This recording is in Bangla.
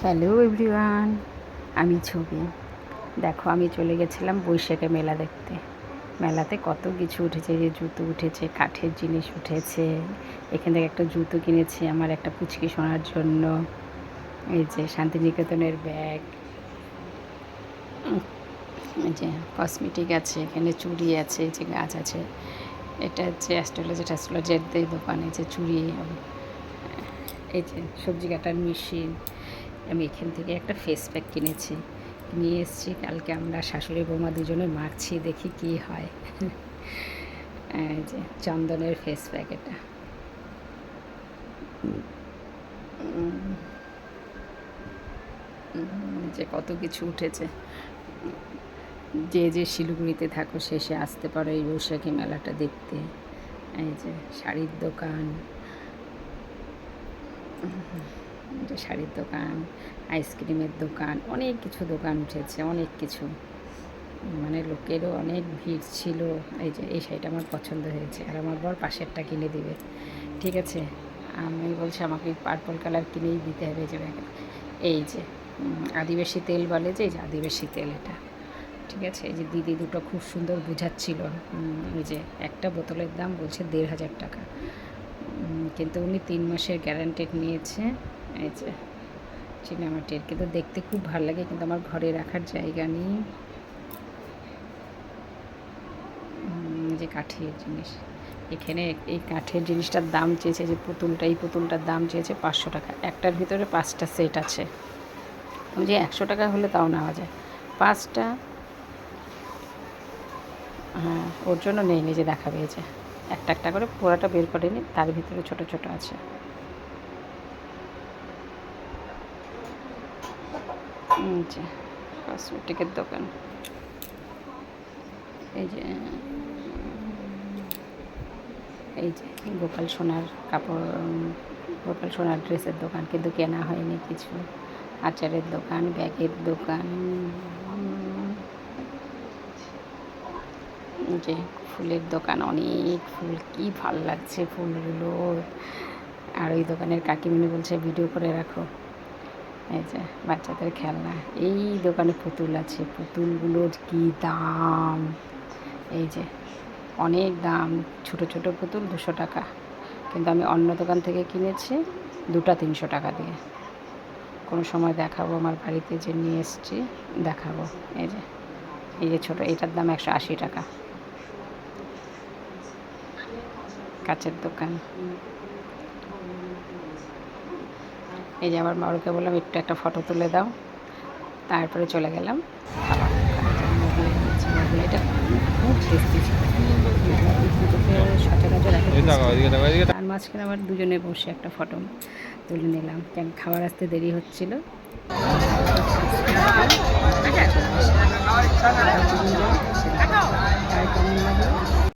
হ্যালো এভরিওয়ান, আমি ছবি। দেখো, আমি চলে গেছিলাম বৈশাখে মেলা দেখতে। মেলাতে কত কিছু উঠেছে, যে জুতো উঠেছে, কাঠের জিনিস উঠেছে। এখান থেকে একটা জুতো কিনেছি আমার একটা পুচকি শোনার জন্য। এই যে শান্তিনিকেতনের ব্যাগ, এই যে কসমেটিক আছে, এখানে চুড়ি আছে, এই যে গাছ আছে। এটা হচ্ছে অ্যাস্ট্রোলজার দোকানে যে চুড়ি, এই যে সবজি কাটার মেশিন। আমি এখান থেকে একটা ফেস প্যাক কিনেছি, নিয়ে এসেছি। কালকে আমরা শাশুড়ি বৌমা দুজনে মাখছি, দেখি কি হয়। এই যে চন্দনের ফেস প্যাক, এটা যে কত কিছু উঠেছে। যে যে শিলিগুড়িতে থাকো শেষে আসতে পারো এই বৈশাখী মেলাটা দেখতে। এই যে শাড়ির দোকান, যে শাড়ির দোকান, আইসক্রিমের দোকান, অনেক কিছু দোকান উঠেছে, অনেক কিছু। মানে লোকেরও অনেক ভিড় ছিল। এই যে এই শাড়িটা আমার পছন্দ হয়েছে, আর আমার বর পাশেরটা কিনে দিবে। ঠিক আছে, আমি বলছি আমাকে পার্পল কালার কিনেই দিতে হবে। যে ব্যাগে এই যে আদিবাসী তেল বলে, যে এই যে আদিবাসী তেল এটা। ঠিক আছে, এই যে দিদি দুটো খুব সুন্দর বুঝাচ্ছিল। ওই যে একটা বোতলের দাম বলছে ১,৫০০ টাকা, কিন্তু উনি ৩ মাসের গ্যারান্টেড নিয়েছে। এই যে চীনামাটির, কিন্তু দেখতে খুব ভালো লাগে, কিন্তু আমার ঘরে রাখার জায়গা নেই। যে কাঠের জিনিস, এখানে এই কাঠের জিনিসটার দাম চেয়েছে, যে পুতুলটা, এই পুতুলটার দাম চেয়েছে ৫০০ টাকা। একটার ভিতরে 5টা সেট আছে। যে ১০০ টাকা হলে তাও নেওয়া যায়, 5টা। হ্যাঁ, ওর জন্য নেই, নিজে দেখাবে। এই যে একটা একটা করে, পুরোটা বের করেনি, তার ভিতরে ছোট ছোট আছে। যে কসমেটিকের দোকান, এই যে এই যে গোপাল সোনার কাপড়, গোপাল সোনার ড্রেসের দোকান, কিন্তু কেনা হয়নি কিছু। আচারের দোকান, ব্যাগের দোকান, যে ফুলের দোকান, অনেক ফুল, কি ভাল লাগছে ফুলগুলো। আর ওই দোকানের কাকিমণি বলছে ভিডিও করে রাখো। এই যে বাচ্চাদের খেলনা, এই দোকানে পুতুল আছে, পুতুলগুলোর কি দাম! এই যে অনেক দাম, ছোট ছোট পুতুল 200 টাকা, কিন্তু আমি অন্য দোকান থেকে কিনেছি, দুটা 300 টাকা দিয়ে। কোনো সময় দেখাবো, আমার বাড়িতে যে নিয়ে এসেছি দেখাবো। এই যে ছোটো, এটার দাম 180 টাকা। কাচের দোকান, এই যে আমার বড়কে বললাম একটু একটা ফটো তুলে দাও, তারপরে চলে গেলাম খাবার। এটা খুব টেস্টি ছিল, সচরাচর তার মাঝখানে আবার দুজনে বসে একটা ফটো তুলে নিলাম, কেন খাবার আসতে দেরি হচ্ছিল।